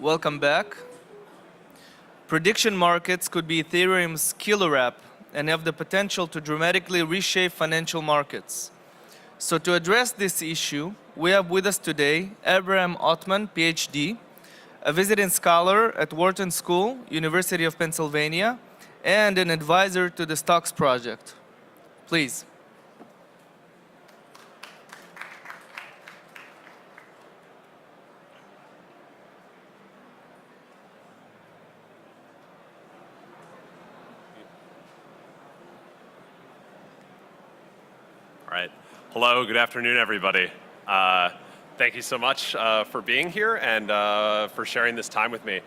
welcome back. Prediction markets could be Ethereum's killer app and have the potential to dramatically reshape financial markets. So to address this issue, we have with us today Abraham Ottman, PhD, a visiting scholar at Wharton School, University of Pennsylvania, and an advisor to the STOX project. Please. All right. Hello, good afternoon, everybody. Thank you so much for being here and for sharing this time with me.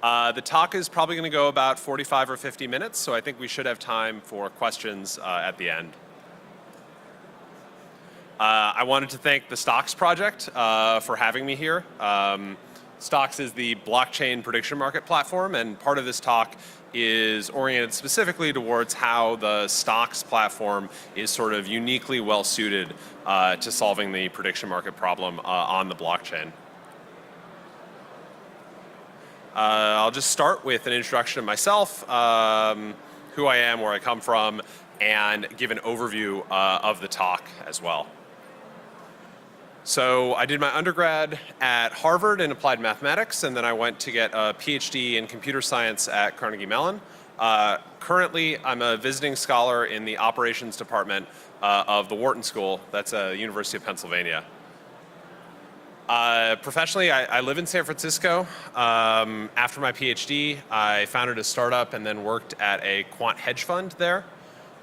The talk is probably going to go about 45 or 50 minutes, so I think we should have time for questions at the end. I wanted to thank the STOX project for having me here. STOX is the blockchain prediction market platform, and part of this talk is oriented specifically towards how the STOX platform is sort of uniquely well suited to solving the prediction market problem on the blockchain. I'll just start with an introduction of myself, who I am, where I come from, and give an overview of the talk as well. So I did my undergrad at Harvard in applied mathematics, and then I went to get a PhD in computer science at Carnegie Mellon. Currently, I'm a visiting scholar in the operations department of the Wharton School. That's a University of Pennsylvania. Professionally, I live in San Francisco. After my PhD, I founded a startup and then worked at a quant hedge fund there.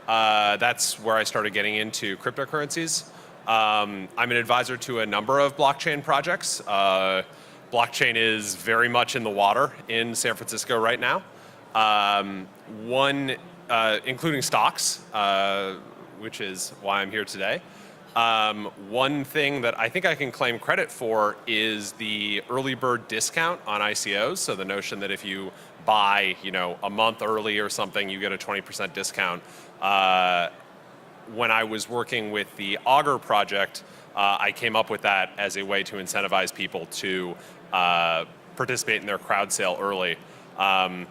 That's where I started getting into cryptocurrencies. I'm an advisor to a number of blockchain projects. Blockchain is very much in the water in San Francisco right now. Including STOX, which is why I'm here today. One thing that I think I can claim credit for is the early bird discount on ICOs. So the notion that if you buy, a month early or something, you get a 20% discount. When I was working with the Augur project, I came up with that as a way to incentivize people to participate in their crowd sale early. I'm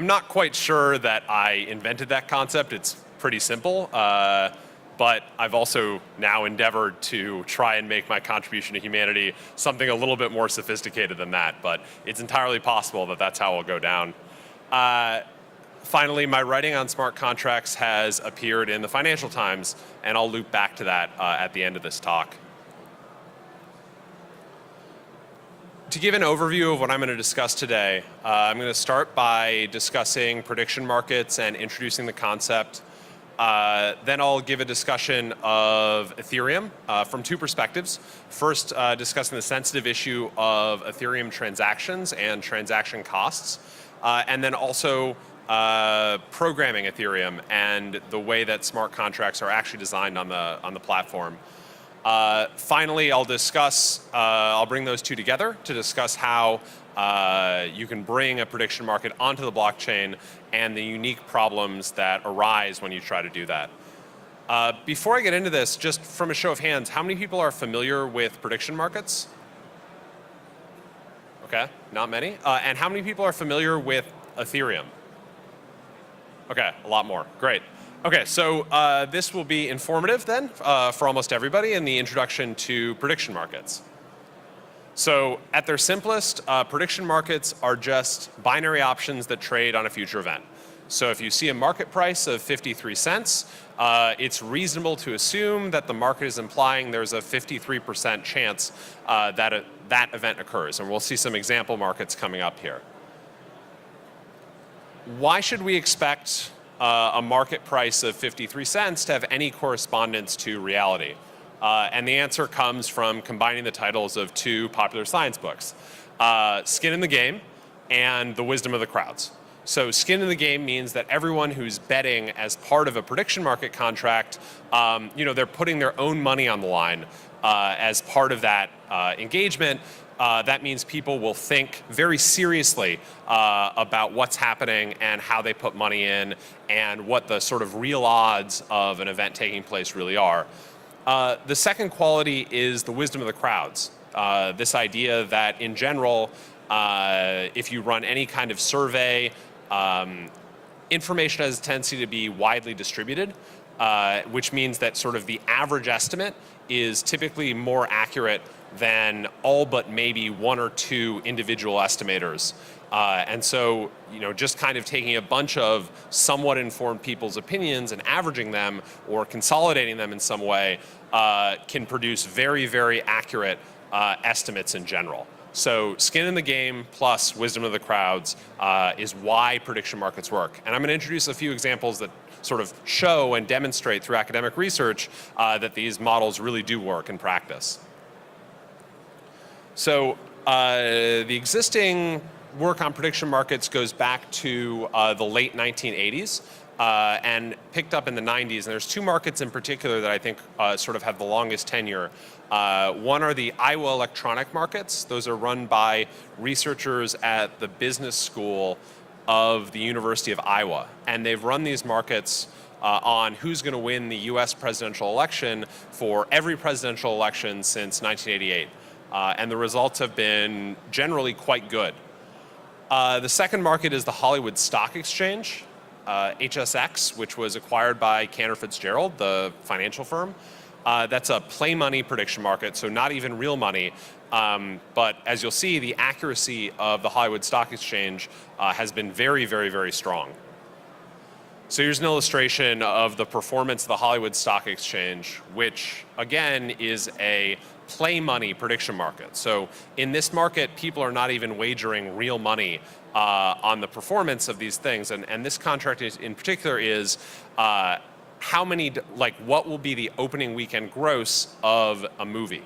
not quite sure that I invented that concept. It's pretty simple, but I've also now endeavored to try and make my contribution to humanity something a little bit more sophisticated than that, but it's entirely possible that that's how it'll go down. Finally, my writing on smart contracts has appeared in the Financial Times, and I'll loop back to that at the end of this talk. To give an overview of what I'm going to discuss today, I'm going to start by discussing prediction markets and introducing the concept. Then I'll give a discussion of Ethereum from two perspectives. First, discussing the sensitive issue of Ethereum transactions and transaction costs, and then also programming Ethereum and the way that smart contracts are actually designed on the platform. Finally, I'll bring those two together to discuss how you can bring a prediction market onto the blockchain and the unique problems that arise when you try to do that. Before I get into this, just from a show of hands, how many people are familiar with prediction markets? Okay, not many. And how many people are familiar with Ethereum? Okay, a lot more. Great. Okay, so this will be informative then for almost everybody in the introduction to prediction markets. So at their simplest, prediction markets are just binary options that trade on a future event. So if you see a market price of 53 cents, it's reasonable to assume that the market is implying there's a 53% chance that that event occurs. And we'll see some example markets coming up here. Why should we expect a market price of 53 cents to have any correspondence to reality? And the answer comes from combining the titles of two popular science books, Skin in the Game and The Wisdom of the Crowds. So skin in the game means that everyone who's betting as part of a prediction market contract, they're putting their own money on the line as part of that engagement. That means people will think very seriously about what's happening and how they put money in and what the sort of real odds of an event taking place really are. The second quality is the wisdom of the crowds. This idea that in general, If you run any kind of survey, information has a tendency to be widely distributed, which means that sort of the average estimate is typically more accurate than all but maybe one or two individual estimators. And so, just kind of taking a bunch of somewhat informed people's opinions and averaging them or consolidating them in some way can produce very, very accurate estimates in general. So skin in the game plus wisdom of the crowds is why prediction markets work. And I'm going to introduce a few examples that sort of show and demonstrate through academic research that these models really do work in practice. So the existing work on prediction markets goes back to the late 1980s and picked up in the 90s. And there's two markets in particular that I think sort of have the longest tenure. One are the Iowa electronic markets. Those are run by researchers at the business school of the University of Iowa. And they've run these markets on who's going to win the US presidential election for every presidential election since 1988. And the results have been generally quite good. The second market is the Hollywood Stock Exchange, HSX, which was acquired by Cantor Fitzgerald, the financial firm. That's a play money prediction market, so not even real money. But as you'll see, the accuracy of the Hollywood Stock Exchange has been very, very, very strong. So here's an illustration of the performance of the Hollywood Stock Exchange, which again is a play money prediction market. So in this market, people are not even wagering real money on the performance of these things. And this contract in particular is how many, what will be the opening weekend gross of a movie?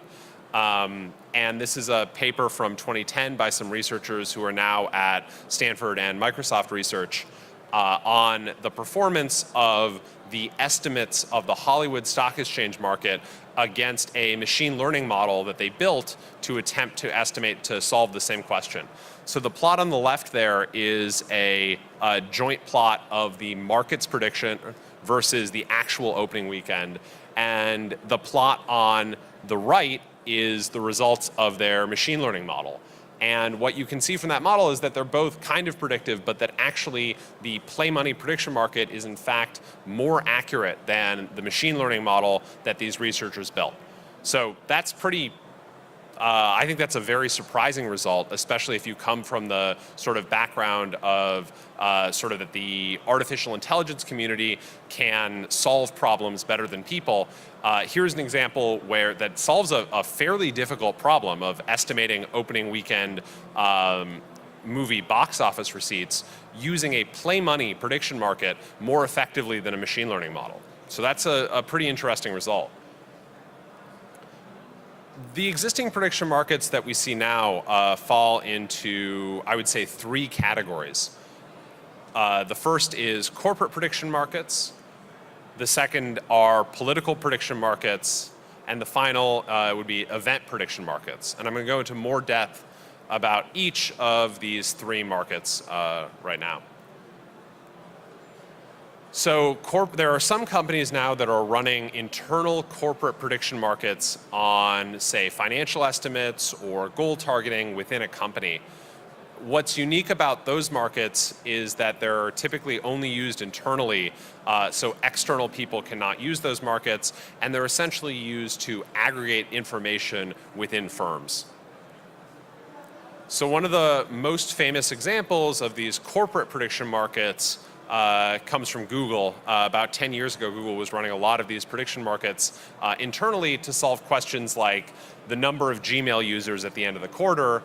And this is a paper from 2010 by some researchers who are now at Stanford and Microsoft Research on the performance of the estimates of the Hollywood Stock Exchange market against a machine learning model that they built to attempt to estimate to solve the same question. So the plot on the left there is a joint plot of the market's prediction versus the actual opening weekend. And the plot on the right is the results of their machine learning model. And what you can see from that model is that they're both kind of predictive, but that actually the play money prediction market is in fact more accurate than the machine learning model that these researchers built. So that's pretty, I think that's a very surprising result, especially if you come from the sort of background of sort of that the artificial intelligence community can solve problems better than people. Here's an example where that solves a fairly difficult problem of estimating opening weekend movie box office receipts using a play money prediction market more effectively than a machine learning model. So that's a pretty interesting result. The existing prediction markets that we see now fall into, I would say, three categories. The first is corporate prediction markets. The second are political prediction markets. And the final would be event prediction markets. And I'm going to go into more depth about each of these three markets right now. So there are some companies now that are running internal corporate prediction markets on, say, financial estimates or goal targeting within a company. What's unique about those markets is that they're typically only used internally, so external people cannot use those markets, and they're essentially used to aggregate information within firms. So one of the most famous examples of these corporate prediction markets comes from Google. About 10 years ago, Google was running a lot of these prediction markets internally to solve questions like the number of Gmail users at the end of the quarter,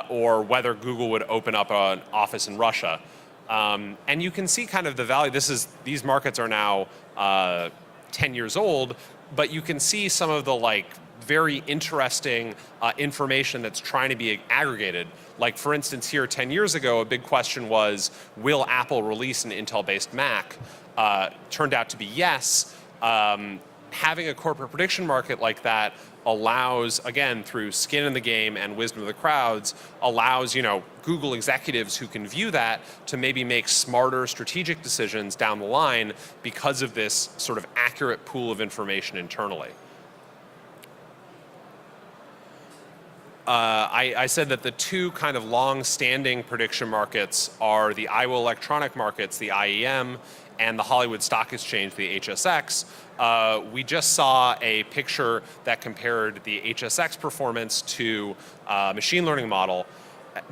or whether Google would open up an office in Russia. And you can see kind of the value. These markets are now 10 years old, but you can see some of the very interesting information that's trying to be aggregated. Like for instance here 10 years ago, a big question was, will Apple release an Intel-based Mac? Turned out to be yes. Having a corporate prediction market like that allows, again, through skin in the game and wisdom of the crowds, allows Google executives who can view that to maybe make smarter strategic decisions down the line because of this sort of accurate pool of information internally. I said that the two kind of long-standing prediction markets are the Iowa electronic markets, the IEM, and the Hollywood Stock Exchange, the HSX. We just saw a picture that compared the HSX performance to a machine learning model.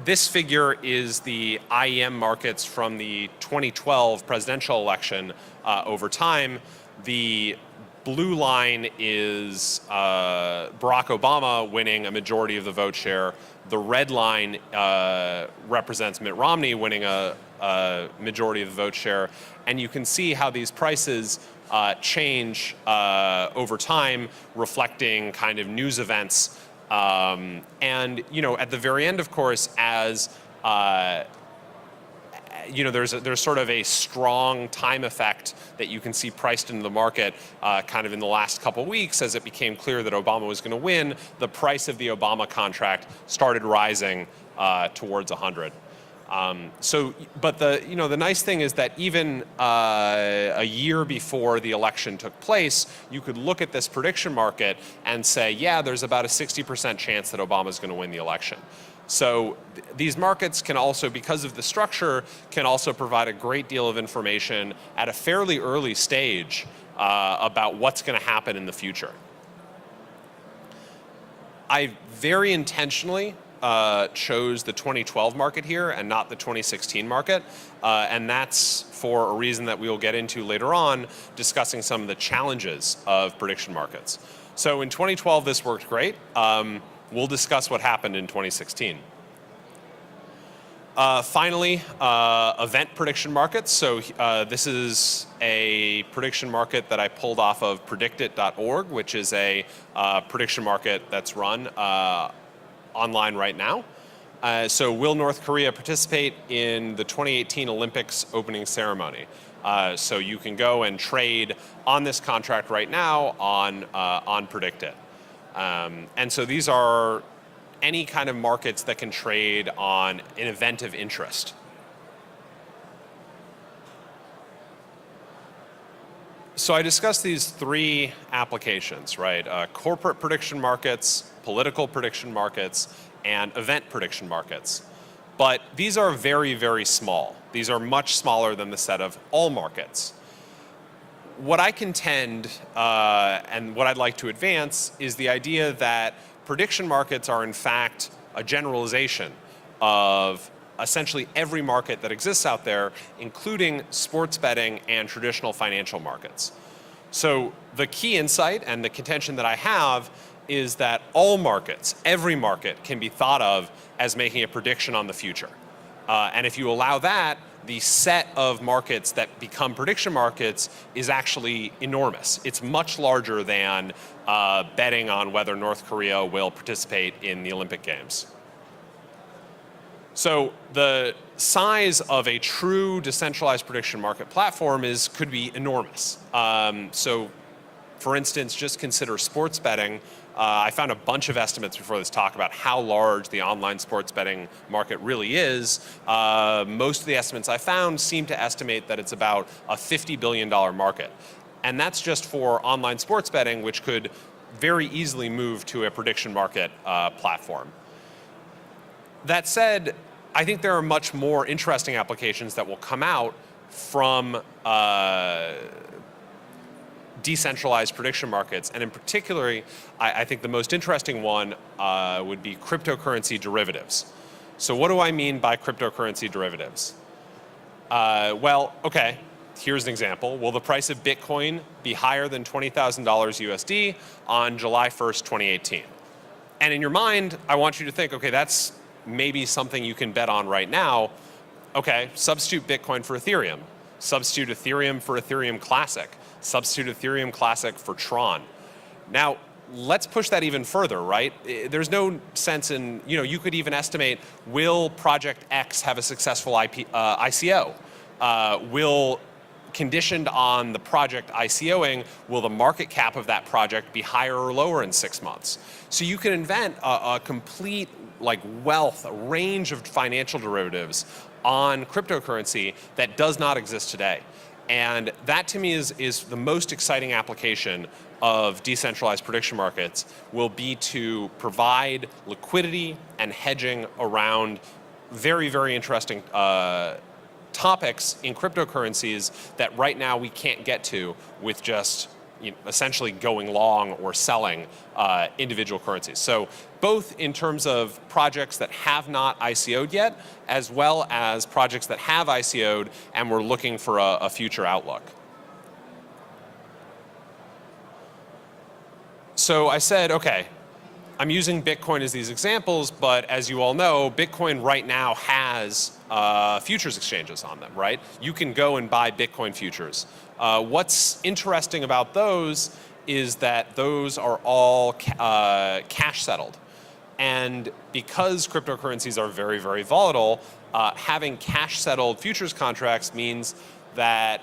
This figure is the IEM markets from the 2012 presidential election over time. The blue line is Barack Obama winning a majority of the vote share. The red line represents Mitt Romney winning a majority of the vote share. And you can see how these prices change over time, reflecting kind of news events. And at the very end, of course, as there's sort of a strong time effect that you can see priced into the market kind of in the last couple weeks as it became clear that Obama was going to win. The price of the Obama contract started rising towards 100. But the nice thing is that even a year before the election took place, you could look at this prediction market and say, yeah, there's about a 60% chance that Obama's going to win the election. So these markets can also, because of the structure, can also provide a great deal of information at a fairly early stage about what's going to happen in the future. I very intentionally chose the 2012 market here and not the 2016 market. And that's for a reason that we will get into later on, discussing some of the challenges of prediction markets. So in 2012, this worked great. We'll discuss what happened in 2016. Finally, event prediction markets. So this is a prediction market that I pulled off of predictit.org, which is a prediction market that's run online right now. So will North Korea participate in the 2018 Olympics opening ceremony? So you can go and trade on this contract right now on Predictit. And so these are any kind of markets that can trade on an event of interest. So I discussed these three applications, right? Corporate prediction markets, political prediction markets, and event prediction markets. But these are very, very small. These are much smaller than the set of all markets. What I contend, and what I'd like to advance, is the idea that prediction markets are in fact a generalization of essentially every market that exists out there, including sports betting and traditional financial markets. So the key insight and the contention that I have is that all markets, every market, can be thought of as making a prediction on the future. And if you allow that, the set of markets that become prediction markets is actually enormous. It's much larger than betting on whether North Korea will participate in the Olympic Games. So the size of a true decentralized prediction market platform could be enormous. So for instance, just consider sports betting. I found a bunch of estimates before this talk about how large the online sports betting market really is. Most of the estimates I found seem to estimate that it's about a $50 billion market. And that's just for online sports betting, which could very easily move to a prediction market platform. That said, I think there are much more interesting applications that will come out from decentralized prediction markets, and in particular, I think the most interesting one would be cryptocurrency derivatives. So what do I mean by cryptocurrency derivatives? Well, okay, here's an example. Will the price of Bitcoin be higher than $20,000 USD on July 1st, 2018? And in your mind, I want you to think, okay, that's maybe something you can bet on right now. Okay, substitute Bitcoin for Ethereum. Substitute Ethereum for Ethereum Classic. Substitute Ethereum Classic for Tron. Now, let's push that even further, right? There's no sense in, you could even estimate, will Project X have a successful ICO? Conditioned on the project ICOing, will the market cap of that project be higher or lower in 6 months? So you can invent a complete wealth, a range of financial derivatives on cryptocurrency that does not exist today. And that to me is the most exciting application of decentralized prediction markets will be to provide liquidity and hedging around very, very interesting topics in cryptocurrencies that right now we can't get to with just essentially going long or selling individual currencies. So both in terms of projects that have not ICO'd yet, as well as projects that have ICO'd and we're looking for a future outlook. So I said, okay, I'm using Bitcoin as these examples, but as you all know, Bitcoin right now has futures exchanges on them, right? You can go and buy Bitcoin futures. What's interesting about those is that those are all cash settled. And because cryptocurrencies are very, very volatile, having cash settled futures contracts means that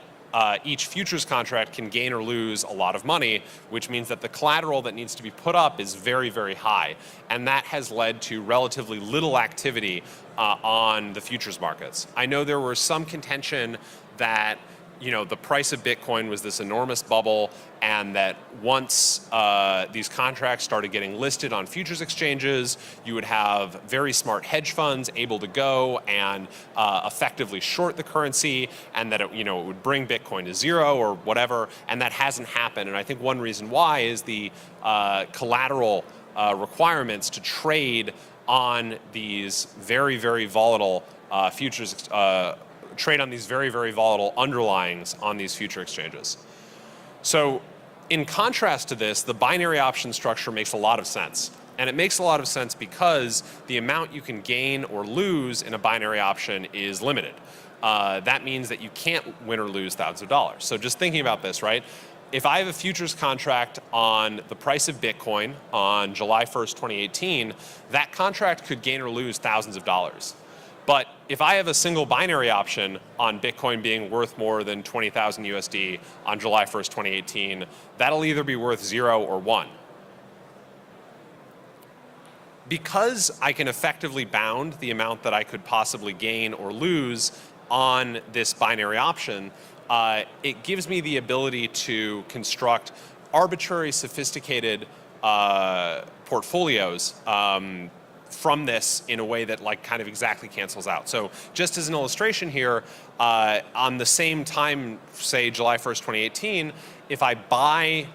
each futures contract can gain or lose a lot of money, which means that the collateral that needs to be put up is very, very high. And that has led to relatively little activity on the futures markets. I know there was some contention that the price of Bitcoin was this enormous bubble, and that once these contracts started getting listed on futures exchanges, you would have very smart hedge funds able to go and effectively short the currency, and that it would bring Bitcoin to zero or whatever, and that hasn't happened. And I think one reason why is the collateral requirements to trade on these very, very volatile futures trade on these very, very volatile underlyings on these future exchanges. So in contrast to this, the binary option structure makes a lot of sense. And it makes a lot of sense because the amount you can gain or lose in a binary option is limited. That means that you can't win or lose thousands of dollars. So just thinking about this, right? If I have a futures contract on the price of Bitcoin on July 1st, 2018, that contract could gain or lose thousands of dollars. But if I have a single binary option on Bitcoin being worth more than 20,000 USD on July 1st, 2018, that'll either be worth 0 or 1. Because I can effectively bound the amount that I could possibly gain or lose on this binary option, it gives me the ability to construct arbitrary, sophisticated portfolios from this in a way that kind of exactly cancels out. So just as an illustration here, on the same time, say July 1st, 2018, if I buy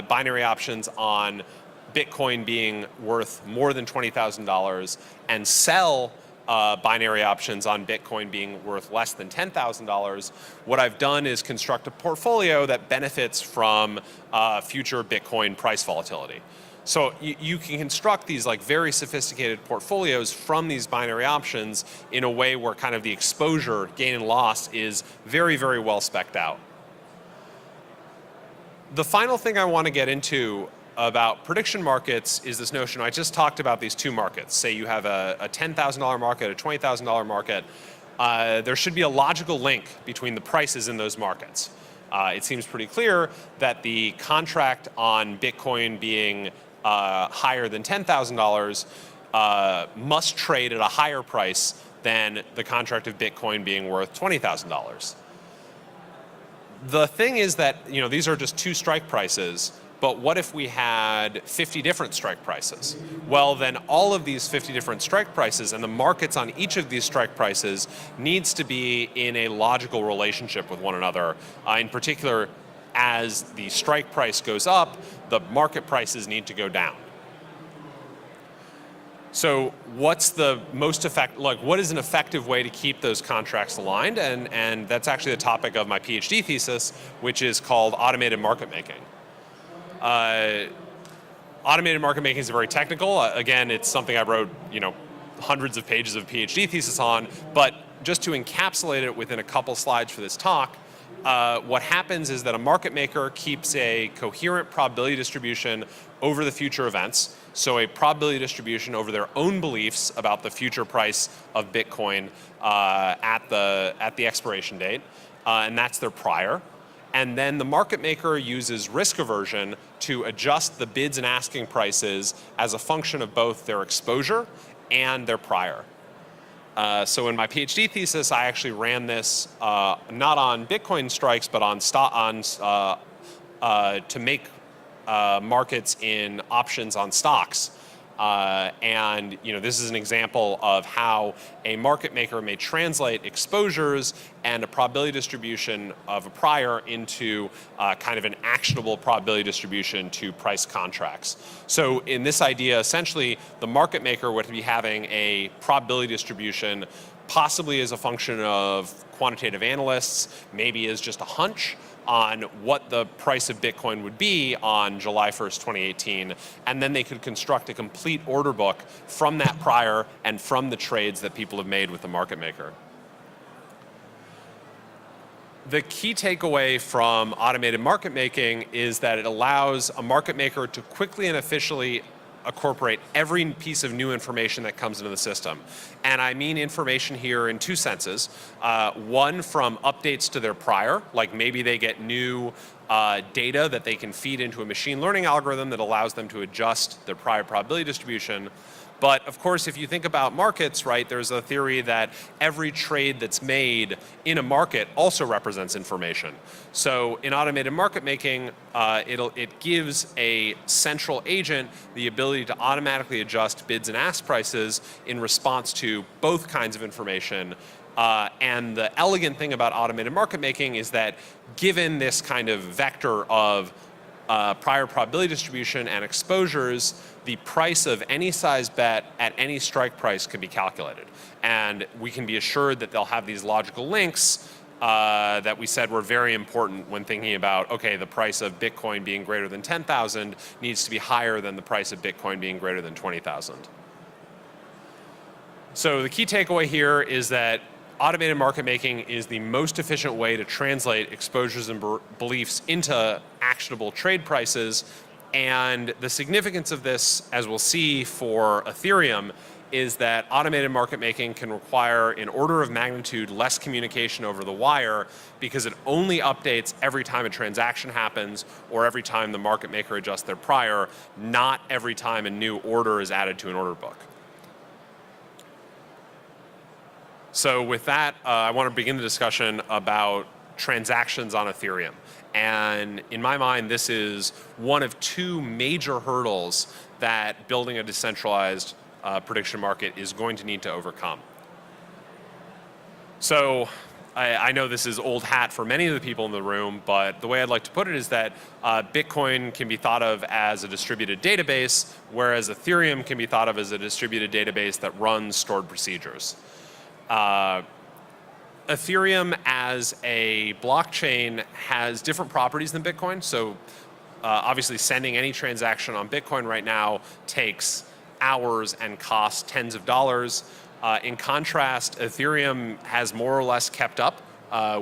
binary options on Bitcoin being worth more than $20,000 and sell binary options on Bitcoin being worth less than $10,000, what I've done is construct a portfolio that benefits from future Bitcoin price volatility. So you can construct these very sophisticated portfolios from these binary options in a way where kind of the exposure, gain and loss, is very, very well spec'd out. The final thing I want to get into about prediction markets is this notion. I just talked about these two markets. Say you have a $10,000 market, a $20,000 market. There should be a logical link between the prices in those markets. It seems pretty clear that the contract on Bitcoin being higher than $10,000 must trade at a higher price than the contract of Bitcoin being worth $20,000. The thing is that these are just two strike prices, but what if we had 50 different strike prices? Well, then all of these 50 different strike prices and the markets on each of these strike prices needs to be in a logical relationship with one another. In particular, as the strike price goes up, the market prices need to go down. So what's the most what is an effective way to keep those contracts aligned? And that's actually the topic of my PhD thesis, which is called automated market making. Automated market making is very technical. Again, it's something I wrote, hundreds of pages of PhD thesis on, but just to encapsulate it within a couple slides for this talk, what happens is that a market maker keeps a coherent probability distribution over the future events, so a probability distribution over their own beliefs about the future price of Bitcoin at the expiration date, and that's their prior. And then the market maker uses risk aversion to adjust the bids and asking prices as a function of both their exposure and their prior. So in my PhD thesis, I actually ran this not on Bitcoin strikes, but on to make markets in options on stocks. And this is an example of how a market maker may translate exposures and a probability distribution of a prior into kind of an actionable probability distribution to price contracts. So in this idea, essentially, the market maker would be having a probability distribution possibly as a function of quantitative analysts, maybe as just a hunch on what the price of Bitcoin would be on July 1st, 2018, and then they could construct a complete order book from that prior and from the trades that people have made with the market maker. The key takeaway from automated market making is that it allows a market maker to quickly and efficiently incorporate every piece of new information that comes into the system. And I mean information here in two senses. One, from updates to their prior, like maybe they get new data that they can feed into a machine learning algorithm that allows them to adjust their prior probability distribution. But of course, if you think about markets, right, there's a theory that every trade that's made in a market also represents information. So in automated market making, it gives a central agent the ability to automatically adjust bids and ask prices in response to both kinds of information. And the elegant thing about automated market making is that given this kind of vector of prior probability distribution and exposures, the price of any size bet at any strike price can be calculated. And we can be assured that they'll have these logical links that we said were very important when thinking about, okay, the price of Bitcoin being greater than 10,000 needs to be higher than the price of Bitcoin being greater than 20,000. So the key takeaway here is that automated market making is the most efficient way to translate exposures and beliefs into actionable trade prices. And the significance of this, as we'll see for Ethereum, is that automated market making can require an order of magnitude less communication over the wire because it only updates every time a transaction happens or every time the market maker adjusts their prior, not every time a new order is added to an order book. So with that, I want to begin the discussion about transactions on Ethereum. And in my mind, this is one of two major hurdles that building a decentralized prediction market is going to need to overcome. So I know this is old hat for many of the people in the room, but the way I'd like to put it is that Bitcoin can be thought of as a distributed database, whereas Ethereum can be thought of as a distributed database that runs stored procedures. Ethereum as a blockchain has different properties than Bitcoin. So obviously sending any transaction on Bitcoin right now takes hours and costs tens of dollars. In contrast, Ethereum has more or less kept up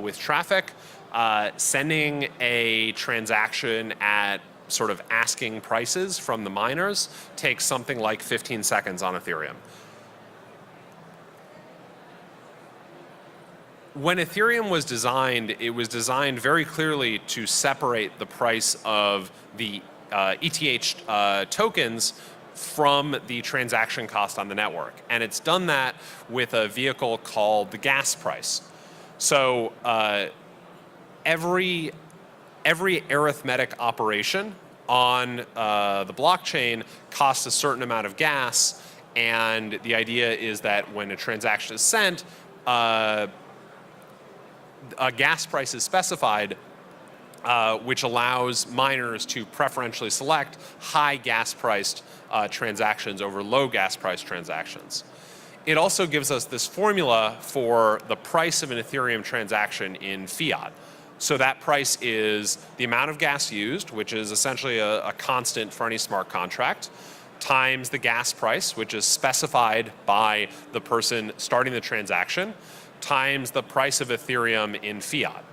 with traffic. Sending a transaction at sort of asking prices from the miners takes something like 15 seconds on Ethereum. When Ethereum was designed, it was designed very clearly to separate the price of the ETH tokens from the transaction cost on the network. And it's done that with a vehicle called the gas price. So every arithmetic operation on the blockchain costs a certain amount of gas. And the idea is that when a transaction is sent, a gas price is specified, which allows miners to preferentially select high gas priced transactions over low gas price transactions. It also gives us this formula for the price of an Ethereum transaction in fiat. So that price is the amount of gas used, which is essentially a constant for any smart contract, times the gas price, which is specified by the person starting the transaction, times the price of Ethereum in fiat.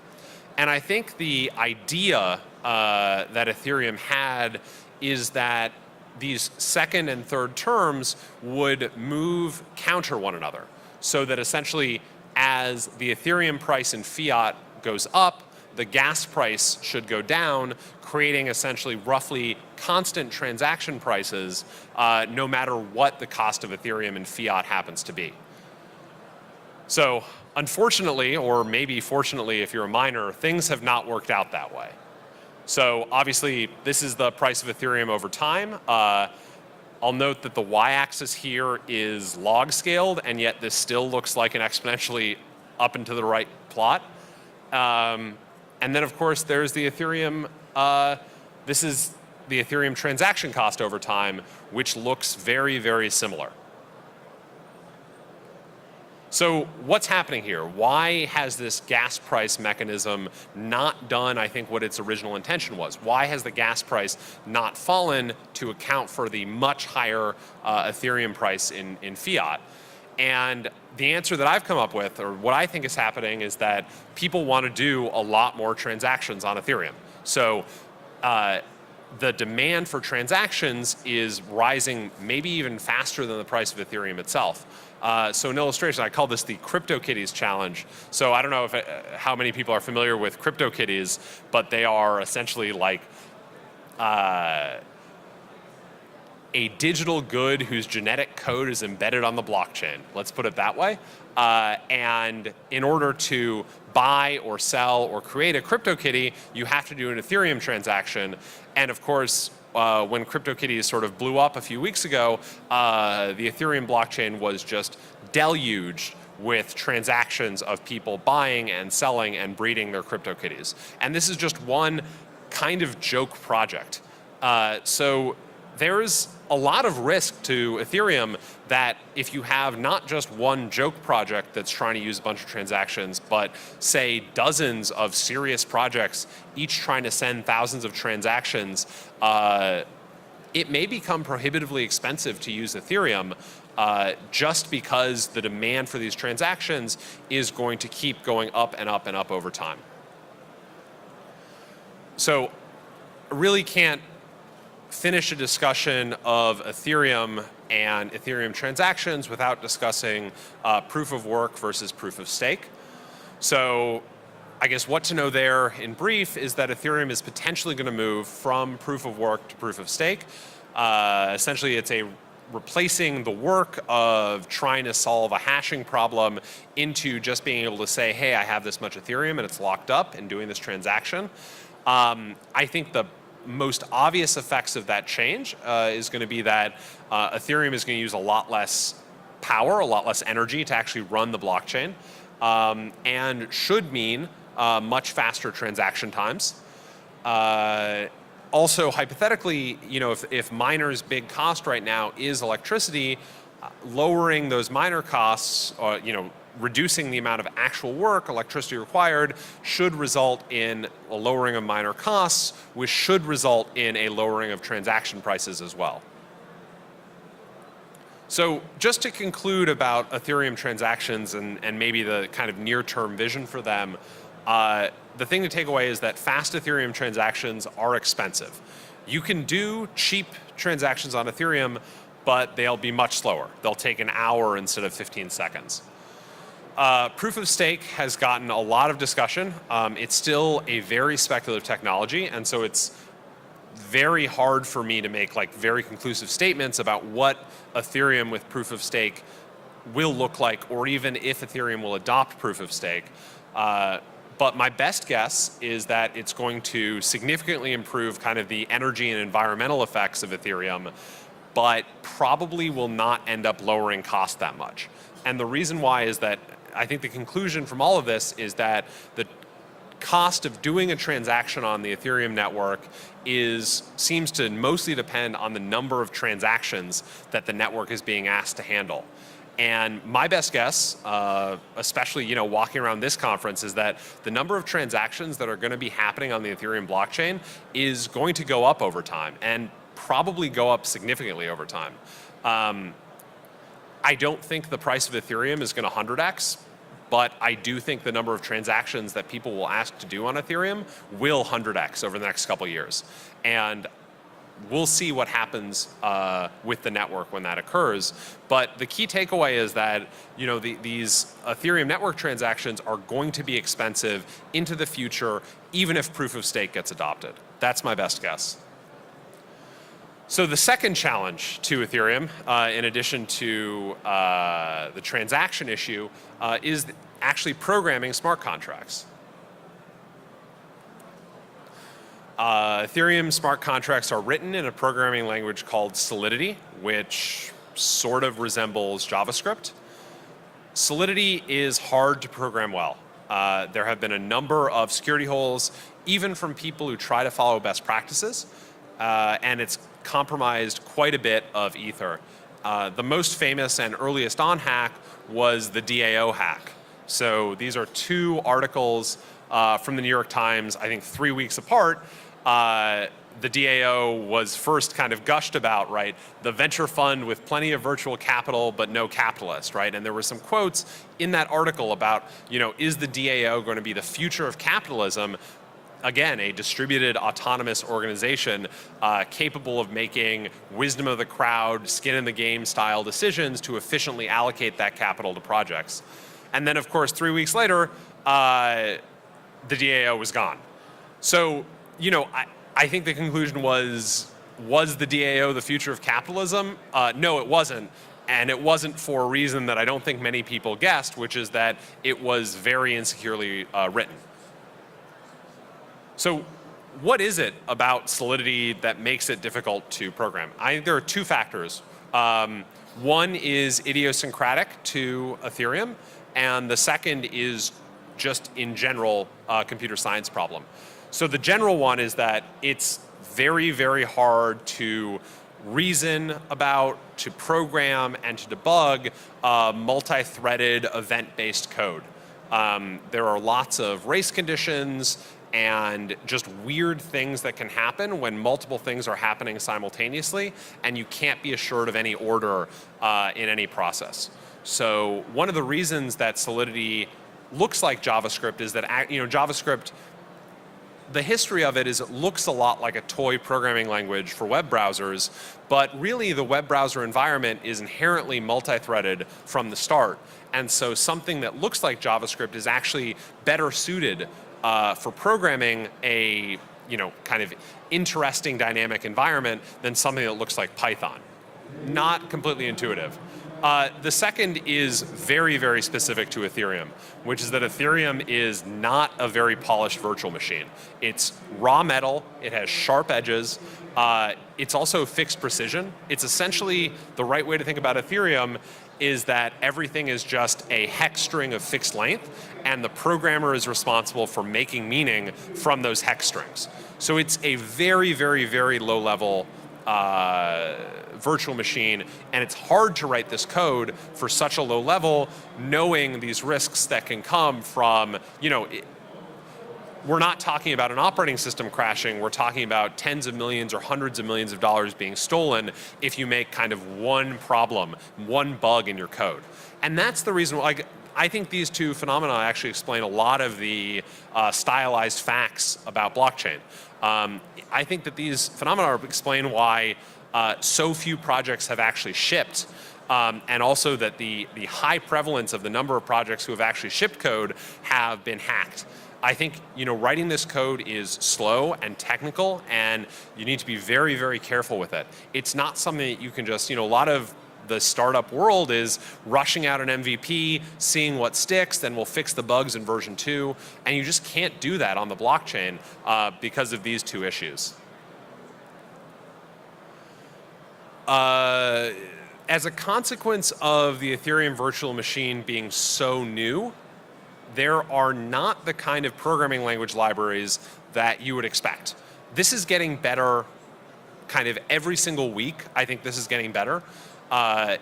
And I think the idea that Ethereum had is that these second and third terms would move counter one another. So that essentially as the Ethereum price in fiat goes up, the gas price should go down, creating essentially roughly constant transaction prices no matter what the cost of Ethereum in fiat happens to be. So unfortunately, or maybe fortunately if you're a miner, things have not worked out that way. So obviously, this is the price of Ethereum over time. I'll note that the y-axis here is log scaled, and yet this still looks like an exponentially up and to the right plot. And then, of course, there's the Ethereum. This is the Ethereum transaction cost over time, which looks very, very similar. So what's happening here? Why has this gas price mechanism not done, I think, what its original intention was? Why has the gas price not fallen to account for the much higher Ethereum price in fiat? And the answer that I've come up with, or what I think is happening, is that people want to do a lot more transactions on Ethereum. So the demand for transactions is rising maybe even faster than the price of Ethereum itself. So an illustration, I call this the CryptoKitties challenge. So I don't know how many people are familiar with CryptoKitties, but they are essentially like a digital good whose genetic code is embedded on the blockchain. Let's put it that way. And in order to buy or sell or create a CryptoKitty, you have to do an Ethereum transaction. And of course, when CryptoKitties sort of blew up a few weeks ago, the Ethereum blockchain was just deluged with transactions of people buying and selling and breeding their CryptoKitties. And this is just one kind of joke project. So there's a lot of risk to Ethereum that if you have not just one joke project that's trying to use a bunch of transactions, but say dozens of serious projects, each trying to send thousands of transactions, it may become prohibitively expensive to use Ethereum just because the demand for these transactions is going to keep going up and up and up over time. So I really can't finish a discussion of Ethereum and Ethereum transactions without discussing proof of work versus proof of stake. So I guess what to know there in brief is that Ethereum is potentially going to move from proof of work to proof of stake. Essentially, it's replacing the work of trying to solve a hashing problem into just being able to say, hey, I have this much Ethereum and it's locked up and doing this transaction. I think the most obvious effects of that change is going to be that Ethereum is going to use a lot less power, a lot less energy to actually run the blockchain, and should mean much faster transaction times. Also, hypothetically, if miners' big cost right now is electricity, lowering those miner costs, or reducing the amount of actual work, electricity required, should result in a lowering of miner costs, which should result in a lowering of transaction prices as well. So just to conclude about Ethereum transactions and maybe the kind of near-term vision for them, the thing to take away is that fast Ethereum transactions are expensive. You can do cheap transactions on Ethereum, but they'll be much slower. They'll take an hour instead of 15 seconds. Proof of stake has gotten a lot of discussion. It's still a very speculative technology, and so it's very hard for me to make very conclusive statements about what Ethereum with proof of stake will look like, or even if Ethereum will adopt proof of stake. But my best guess is that it's going to significantly improve kind of the energy and environmental effects of Ethereum, but probably will not end up lowering cost that much. And the reason why is that I think the conclusion from all of this is that the cost of doing a transaction on the Ethereum network seems to mostly depend on the number of transactions that the network is being asked to handle. And my best guess, especially walking around this conference, is that the number of transactions that are going to be happening on the Ethereum blockchain is going to go up over time, and probably go up significantly over time. I don't think the price of Ethereum is going to 100x, but I do think the number of transactions that people will ask to do on Ethereum will 100x over the next couple of years. And we'll see what happens with the network when that occurs. But the key takeaway is that these Ethereum network transactions are going to be expensive into the future, even if proof of stake gets adopted. That's my best guess. So the second challenge to Ethereum, in addition to the transaction issue, is actually programming smart contracts. Ethereum smart contracts are written in a programming language called Solidity, which sort of resembles JavaScript. Solidity is hard to program well. There have been a number of security holes, even from people who try to follow best practices, and it's compromised quite a bit of Ether. The most famous and earliest on hack was the DAO hack. So these are two articles from the New York Times, I think 3 weeks apart. The DAO was first kind of gushed about, right? The venture fund with plenty of virtual capital, but no capitalist, right? And there were some quotes in that article about, is the DAO going to be the future of capitalism? Again, a distributed autonomous organization capable of making wisdom of the crowd, skin in the game style decisions to efficiently allocate that capital to projects. And then, of course, 3 weeks later, the DAO was gone. So, I think the conclusion was the DAO the future of capitalism? No, it wasn't. And it wasn't for a reason that I don't think many people guessed, which is that it was very insecurely written. So what is it about Solidity that makes it difficult to program? I think there are two factors. One is idiosyncratic to Ethereum, and the second is just in general a computer science problem. So the general one is that it's very, very hard to reason about, to program, and to debug multi-threaded event-based code. There are lots of race conditions and just weird things that can happen when multiple things are happening simultaneously, and you can't be assured of any order in any process. So one of the reasons that Solidity looks like JavaScript is that JavaScript, the history of it is it looks a lot like a toy programming language for web browsers, but really the web browser environment is inherently multi-threaded from the start. And so something that looks like JavaScript is actually better suited for programming a kind of interesting dynamic environment than something that looks like Python. Not completely intuitive. The second is very, very specific to Ethereum, which is that Ethereum is not a very polished virtual machine. It's raw metal, it has sharp edges, it's also fixed precision. It's essentially, the right way to think about Ethereum is that everything is just a hex string of fixed length, and the programmer is responsible for making meaning from those hex strings. So it's a very, very, very low level virtual machine, and it's hard to write this code for such a low level, knowing these risks that can come from, we're not talking about an operating system crashing, we're talking about tens of millions or hundreds of millions of dollars being stolen if you make kind of one problem, one bug in your code. And that's the reason why I think these two phenomena actually explain a lot of the stylized facts about blockchain. I think that these phenomena explain why so few projects have actually shipped, and also that the high prevalence of the number of projects who have actually shipped code have been hacked. I think writing this code is slow and technical, and you need to be very, very careful with it. It's not something that you can just, a lot of the startup world is rushing out an MVP, seeing what sticks, then we'll fix the bugs in version 2, and you just can't do that on the blockchain because of these two issues. As a consequence of the Ethereum virtual machine being so new, there are not the kind of programming language libraries that you would expect. This is getting better kind of every single week. I think this is getting better.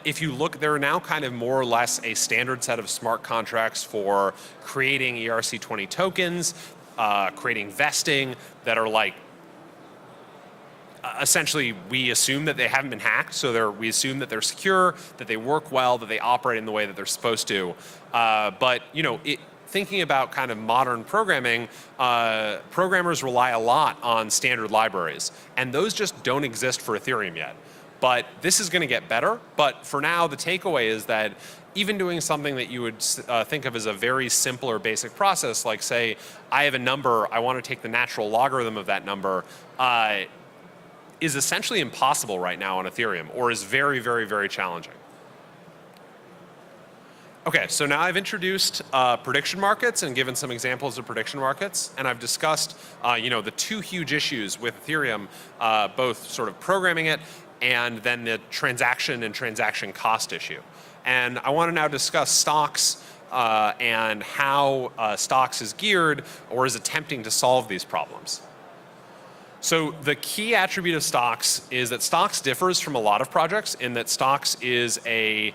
If you look, there are now kind of more or less a standard set of smart contracts for creating ERC20 tokens, creating vesting that are like, essentially we assume that they haven't been hacked, so we assume that they're secure, that they work well, that they operate in the way that they're supposed to. But thinking about kind of modern programming, programmers rely a lot on standard libraries, and those just don't exist for Ethereum yet. But this is going to get better. But for now, the takeaway is that even doing something that you would think of as a very simple or basic process, like say, I have a number, I want to take the natural logarithm of that number, is essentially impossible right now on Ethereum, or is very, very, very challenging. Okay, so now I've introduced prediction markets and given some examples of prediction markets, and I've discussed the two huge issues with Ethereum, both sort of programming it and then the transaction and transaction cost issue. And I want to now discuss STOX and how STOX is geared or is attempting to solve these problems. So the key attribute of STOX is that STOX differs from a lot of projects in that STOX is a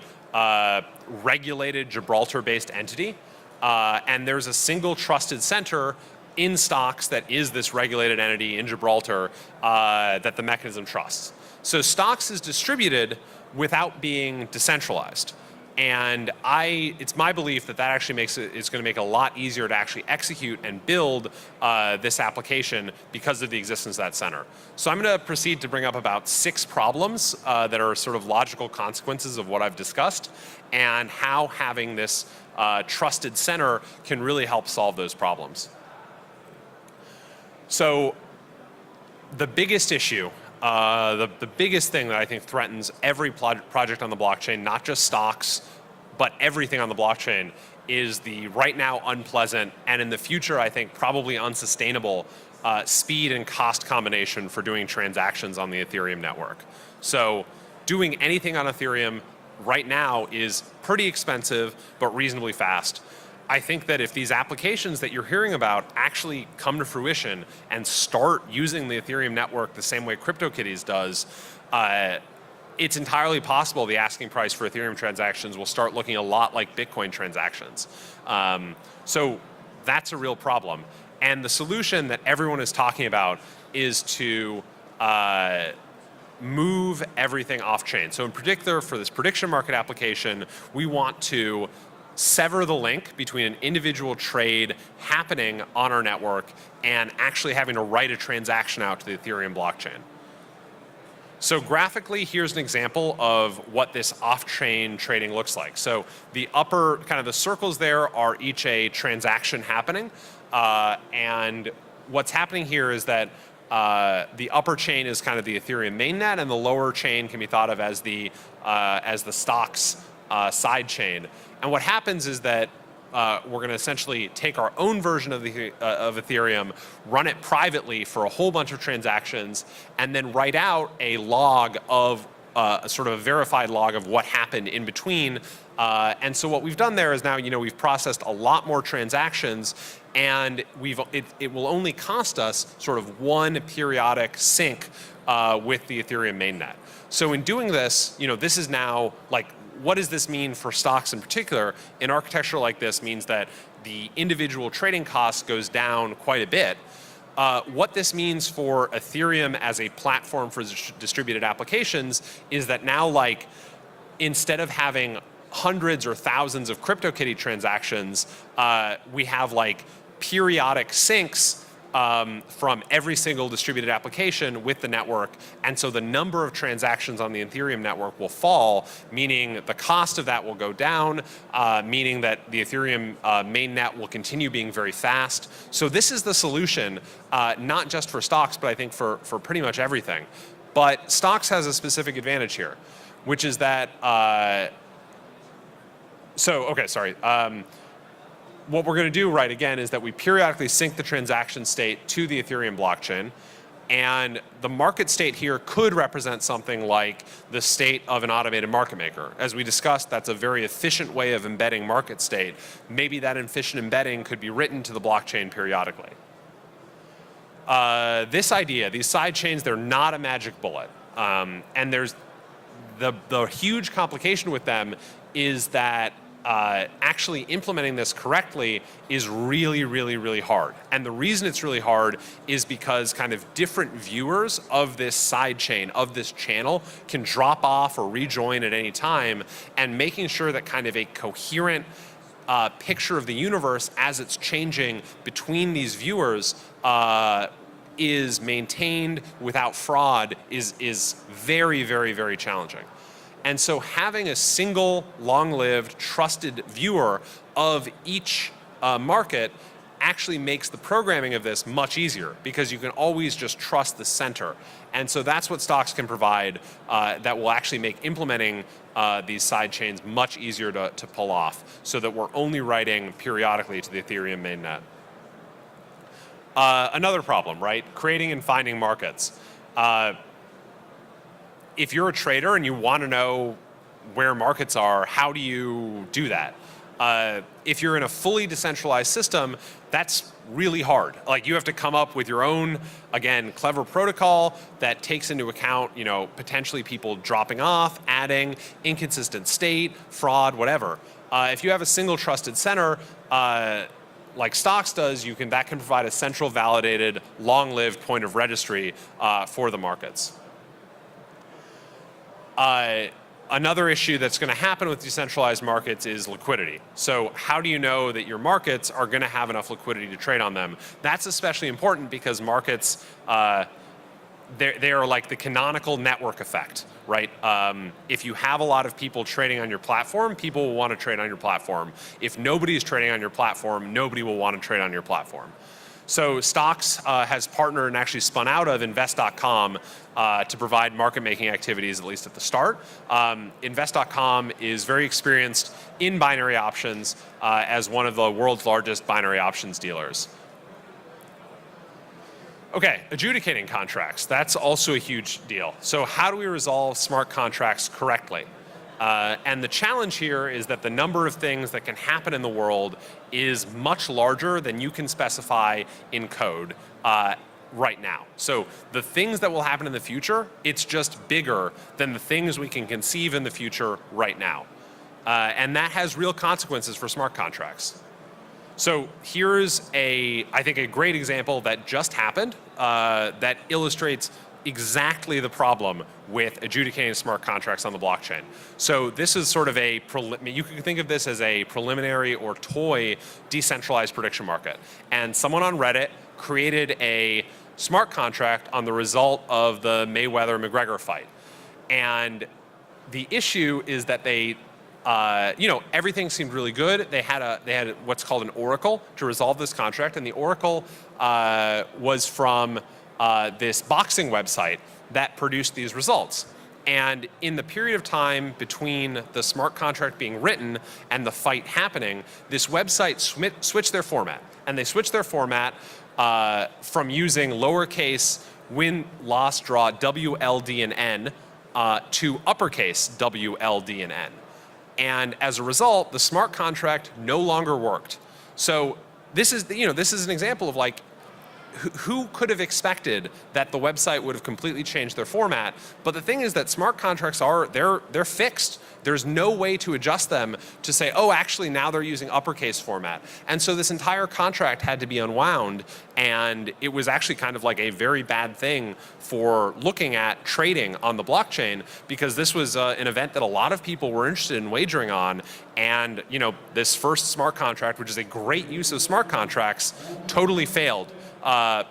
regulated Gibraltar-based entity, and there's a single trusted center in STOX that is this regulated entity in Gibraltar that the mechanism trusts. So STOX is distributed without being decentralized. And it's my belief that actually it's going to make it a lot easier to actually execute and build this application because of the existence of that center. So I'm going to proceed to bring up about 6 problems that are sort of logical consequences of what I've discussed and how having this trusted center can really help solve those problems. So the biggest issue, the biggest thing that I think threatens every project on the blockchain, not just stocks, but everything on the blockchain, is the right now unpleasant and in the future I think probably unsustainable speed and cost combination for doing transactions on the Ethereum network. So doing anything on Ethereum right now is pretty expensive but reasonably fast. I think that if these applications that you're hearing about actually come to fruition and start using the Ethereum network the same way CryptoKitties does, it's entirely possible the asking price for Ethereum transactions will start looking a lot like Bitcoin transactions. So that's a real problem. And the solution that everyone is talking about is to move everything off-chain. So in particular, for this prediction market application, we want to sever the link between an individual trade happening on our network and actually having to write a transaction out to the Ethereum blockchain. So graphically, here's an example of what this off-chain trading looks like. So the upper, kind of the circles there are each a transaction happening. And what's happening here is that the upper chain is kind of the Ethereum mainnet, and the lower chain can be thought of as the STOX sidechain. And what happens is that we're going to essentially take our own version of Ethereum, run it privately for a whole bunch of transactions, and then write out a log of a sort of a verified log of what happened in between. And so what we've done there is now, we've processed a lot more transactions, and it will only cost us sort of one periodic sync with the Ethereum mainnet. So in doing this, this is now like, what does this mean for stocks in particular? An architecture like this means that the individual trading cost goes down quite a bit. What this means for Ethereum as a platform for distributed applications is that now, like, instead of having hundreds or thousands of CryptoKitty transactions, we have like periodic syncs from every single distributed application with the network. And so the number of transactions on the Ethereum network will fall, meaning the cost of that will go down, meaning that the Ethereum mainnet will continue being very fast. So this is the solution, not just for stocks, but I think for pretty much everything. But stocks has a specific advantage here, which is that, what we're going to do, right, again, is that we periodically sync the transaction state to the Ethereum blockchain. And the market state here could represent something like the state of an automated market maker. As we discussed, that's a very efficient way of embedding market state. Maybe that efficient embedding could be written to the blockchain periodically. This idea, these sidechains, they're not a magic bullet. And there's the huge complication with them is that actually implementing this correctly is really, really, really hard. And the reason it's really hard is because kind of different viewers of this sidechain, of this channel, can drop off or rejoin at any time, and making sure that kind of a coherent picture of the universe as it's changing between these viewers is maintained without fraud is very, very, very challenging. And so having a single, long-lived, trusted viewer of each market actually makes the programming of this much easier because you can always just trust the center. And so that's what STOX can provide that will actually make implementing these sidechains much easier to pull off, so that we're only writing periodically to the Ethereum mainnet. Another problem, right? Creating and finding markets. If you're a trader and you want to know where markets are, how do you do that? If you're in a fully decentralized system, that's really hard. Like, you have to come up with your own, again, clever protocol that takes into account, potentially people dropping off, adding, inconsistent state, fraud, whatever. If you have a single trusted center, like STOX does, that can provide a central validated, long-lived point of registry for the markets. Another issue that's going to happen with decentralized markets is liquidity. So how do you know that your markets are going to have enough liquidity to trade on them? That's especially important because markets, they are like the canonical network effect, right? If you have a lot of people trading on your platform, people will want to trade on your platform. If nobody is trading on your platform, nobody will want to trade on your platform. So STOX has partnered and actually spun out of Invest.com to provide market-making activities, at least at the start. Invest.com is very experienced in binary options as one of the world's largest binary options dealers. Okay, adjudicating contracts. That's also a huge deal. So how do we resolve smart contracts correctly? And the challenge here is that the number of things that can happen in the world is much larger than you can specify in code right now. So the things that will happen in the future, it's just bigger than the things we can conceive in the future right now. And that has real consequences for smart contracts. So here's I think a great example that just happened that illustrates exactly the problem with adjudicating smart contracts on the blockchain. So this is sort of you can think of this as a preliminary or toy decentralized prediction market. And someone on Reddit created a smart contract on the result of the Mayweather-McGregor fight. And the issue is that everything seemed really good. They had what's called an oracle to resolve this contract, and the oracle was from this boxing website that produced these results. And in the period of time between the smart contract being written and the fight happening, this website switched their format. And they switched their format from using lowercase win, loss, draw, WLD and N to uppercase WLD and N. And as a result, the smart contract no longer worked. So this is an example of like, who could have expected that the website would have completely changed their format? But the thing is that smart contracts they're fixed. There's no way to adjust them to say, oh, actually now they're using uppercase format. And so this entire contract had to be unwound, and it was actually kind of like a very bad thing for looking at trading on the blockchain, because this was an event that a lot of people were interested in wagering on. And this first smart contract, which is a great use of smart contracts, totally failed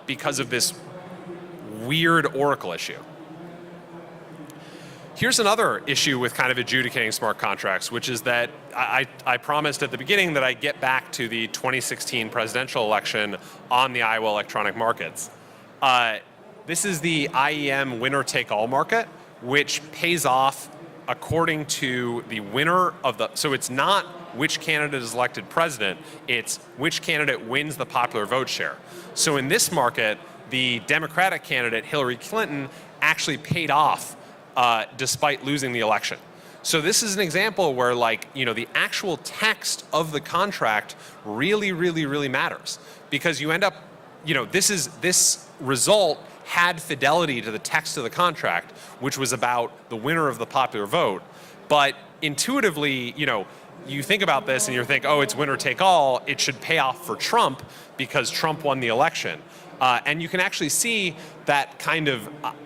because of this weird oracle issue. Here's another issue with kind of adjudicating smart contracts, which is that I promised at the beginning that I'd get back to the 2016 presidential election on the Iowa electronic markets. This is the IEM winner-take-all market, which pays off according to the winner of so it's not which candidate is elected president, it's which candidate wins the popular vote share. So in this market, the Democratic candidate, Hillary Clinton, actually paid off despite losing the election. So this is an example where the actual text of the contract really, really, really matters, because you end up, this result had fidelity to the text of the contract, which was about the winner of the popular vote. But intuitively, you think about this and you think, oh, it's winner take all, it should pay off for Trump because Trump won the election. And you can actually see that kind of,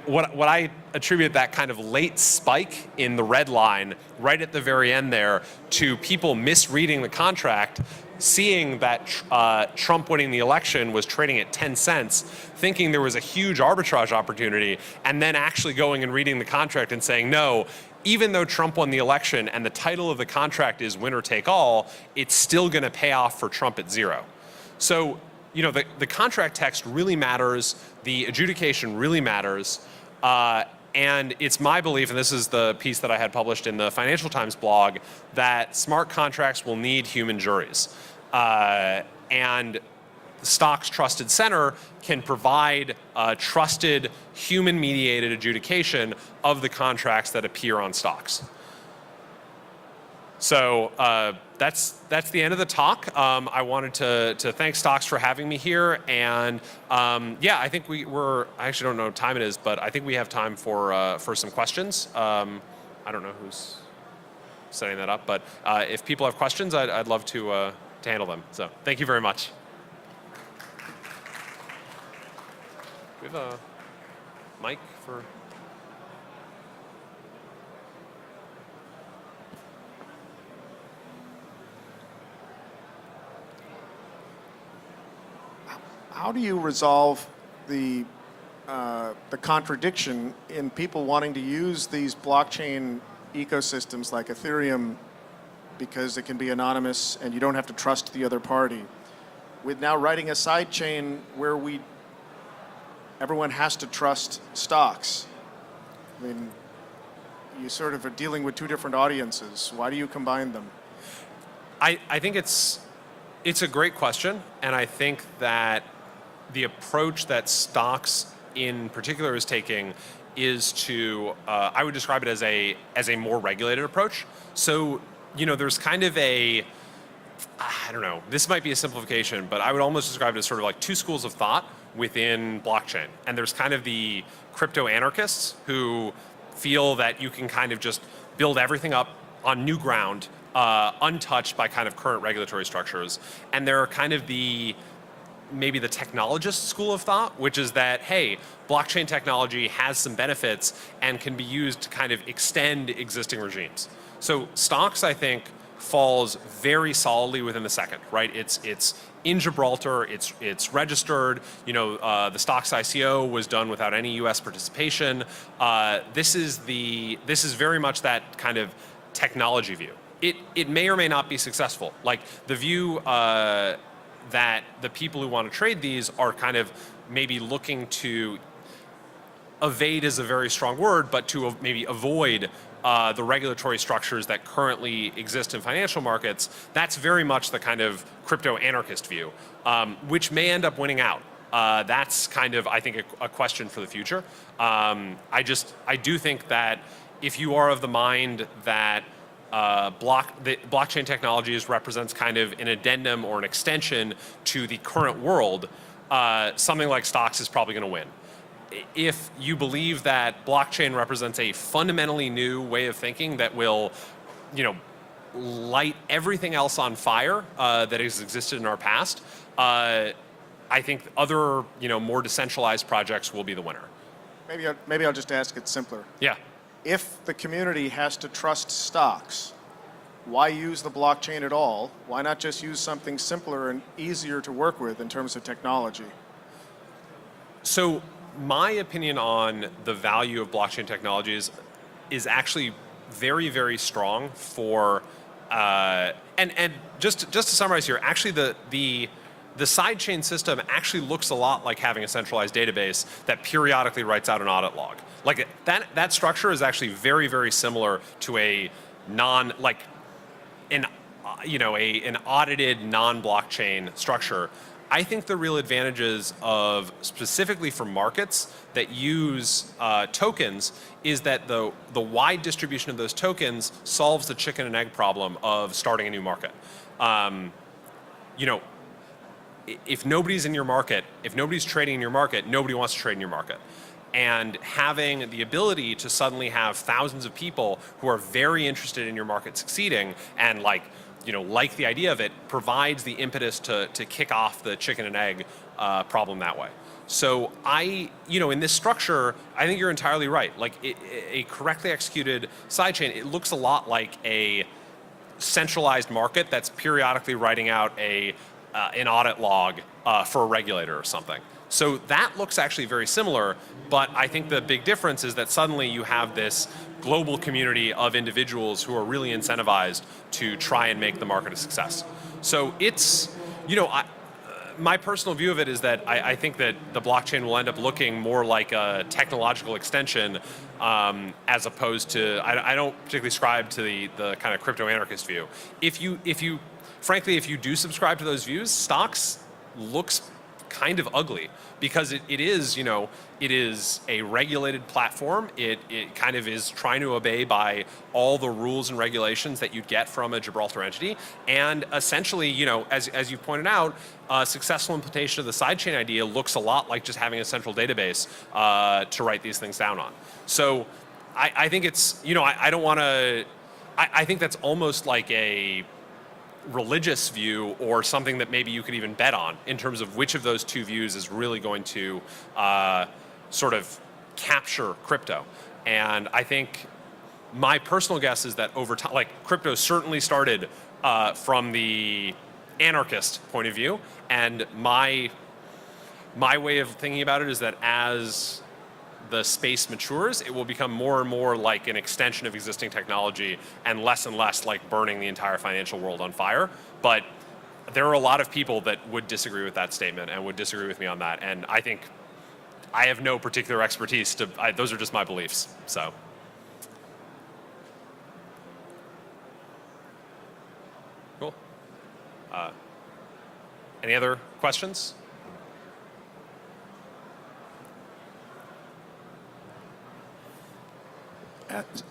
what I attribute that kind of late spike in the red line right at the very end there to people misreading the contract, seeing that Trump winning the election was trading at 10 cents, thinking there was a huge arbitrage opportunity, and then actually going and reading the contract and saying, no, even though Trump won the election and the title of the contract is winner take all, it's still going to pay off for Trump at zero. So the contract text really matters, the adjudication really matters, and it's my belief, and this is the piece that I had published in the Financial Times blog, that smart contracts will need human juries. And STOX Trusted Center can provide trusted, human-mediated adjudication of the contracts that appear on STOX. So that's the end of the talk. I wanted to thank STOX for having me here, and yeah, I think I actually don't know what time it is, but I think we have time for some questions. I don't know who's setting that up, but if people have questions, I'd love to handle them. So thank you very much. We have a mic for. How do you resolve the contradiction in people wanting to use these blockchain ecosystems like Ethereum because it can be anonymous and you don't have to trust the other party, with now writing a sidechain where everyone has to trust STOX? I mean, you sort of are dealing with two different audiences. Why do you combine them? I think it's a great question, and I think that the approach that STOX in particular is taking is to, I would describe it as a more regulated approach. So, there's kind of I don't know, this might be a simplification, but I would almost describe it as sort of like two schools of thought within blockchain. And there's kind of the crypto anarchists who feel that you can kind of just build everything up on new ground, untouched by kind of current regulatory structures. And there are kind of maybe the technologist school of thought, which is that, hey, blockchain technology has some benefits and can be used to kind of extend existing regimes. So STOX, I think, falls very solidly within the second, right? It's in Gibraltar, it's registered, the STOX ICO was done without any US participation. This is very much that kind of technology view. It may or may not be successful. Like the view that the people who want to trade these are kind of maybe looking to evade is a very strong word, but to maybe avoid the regulatory structures that currently exist in financial markets. That's very much the kind of crypto anarchist view, which may end up winning out. That's kind of, I think, a question for the future. I do think that if you are of the mind that the blockchain technologies represents kind of an addendum or an extension to the current world, something like STOX is probably going to win. If you believe that blockchain represents a fundamentally new way of thinking that will, light everything else on fire that has existed in our past, I think other, more decentralized projects will be the winner. Maybe I'll just ask it simpler. Yeah. If the community has to trust STOX, why use the blockchain at all? Why not just use something simpler and easier to work with in terms of technology? So my opinion on the value of blockchain technologies is actually very, very strong for, and just to summarize here, actually the sidechain system actually looks a lot like having a centralized database that periodically writes out an audit log. Like that structure is actually very, very similar to an audited non-blockchain structure. I think the real advantages of, specifically for markets that use tokens, is that the wide distribution of those tokens solves the chicken and egg problem of starting a new market. If nobody's in your market, if nobody's trading in your market, nobody wants to trade in your market. And having the ability to suddenly have thousands of people who are very interested in your market succeeding and like the idea of it, provides the impetus to kick off the chicken and egg problem that way. So in this structure, I think you're entirely right. Like a correctly executed sidechain, it looks a lot like a centralized market that's periodically writing out an audit log for a regulator or something. So that looks actually very similar, but I think the big difference is that suddenly you have this global community of individuals who are really incentivized to try and make the market a success. So it's, my personal view of it is that I think that the blockchain will end up looking more like a technological extension as opposed to, I don't particularly subscribe to the kind of crypto anarchist view. Frankly, if you do subscribe to those views, stocks looks kind of ugly because it is, it is a regulated platform. It kind of is trying to obey by all the rules and regulations that you'd get from a Gibraltar entity. And essentially, as you pointed out, a successful implementation of the sidechain idea looks a lot like just having a central database to write these things down on. So I think it's, I don't want to, I think that's almost like a religious view or something that maybe you could even bet on in terms of which of those two views is really going to sort of capture crypto. And I think my personal guess is that over time, like crypto certainly started from the anarchist point of view, and my way of thinking about it is that as the space matures, it will become more and more like an extension of existing technology and less like burning the entire financial world on fire. But there are a lot of people that would disagree with that statement and would disagree with me on that. And I think I have no particular expertise those are just my beliefs, so. Cool. Any other questions?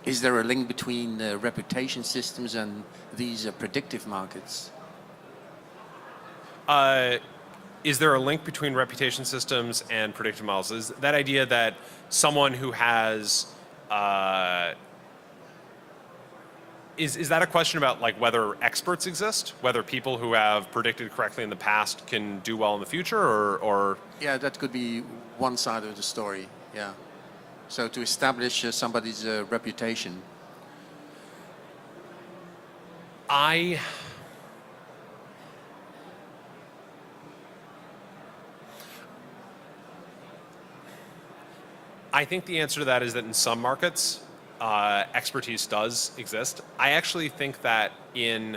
Is there a link between reputation systems and these predictive markets? Is there a link between reputation systems and predictive models? Is that idea that someone who has, is that a question about like whether experts exist, whether people who have predicted correctly in the past can do well in the future, or? Yeah, that could be one side of the story, yeah. So to establish somebody's reputation. I think the answer to that is that in some markets, expertise does exist. I actually think that in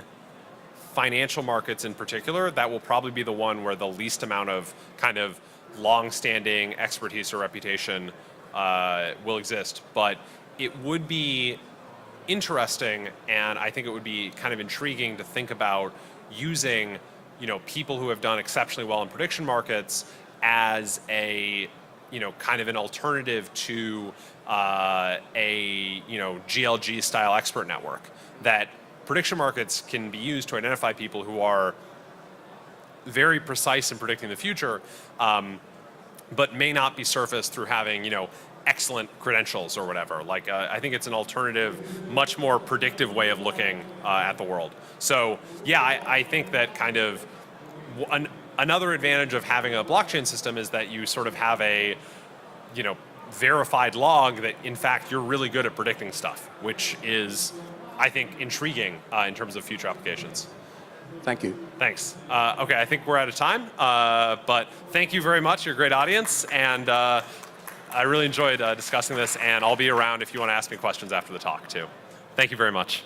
financial markets in particular, that will probably be the one where the least amount of kind of long-standing expertise or reputation will exist. But it would be interesting, and I think it would be kind of intriguing to think about using, people who have done exceptionally well in prediction markets as a, kind of an alternative to a, GLG style expert network. That prediction markets can be used to identify people who are very precise in predicting the future, but may not be surfaced through having, excellent credentials or whatever. Like, I think it's an alternative, much more predictive way of looking at the world. So, yeah, I think that kind of another advantage of having a blockchain system is that you sort of have a, verified log that, in fact, you're really good at predicting stuff, which is, I think, intriguing in terms of future applications. Thank you. Thanks. Okay, I think we're out of time, but thank you very much. You're a great audience, and I really enjoyed discussing this, and I'll be around if you want to ask me questions after the talk, too. Thank you very much.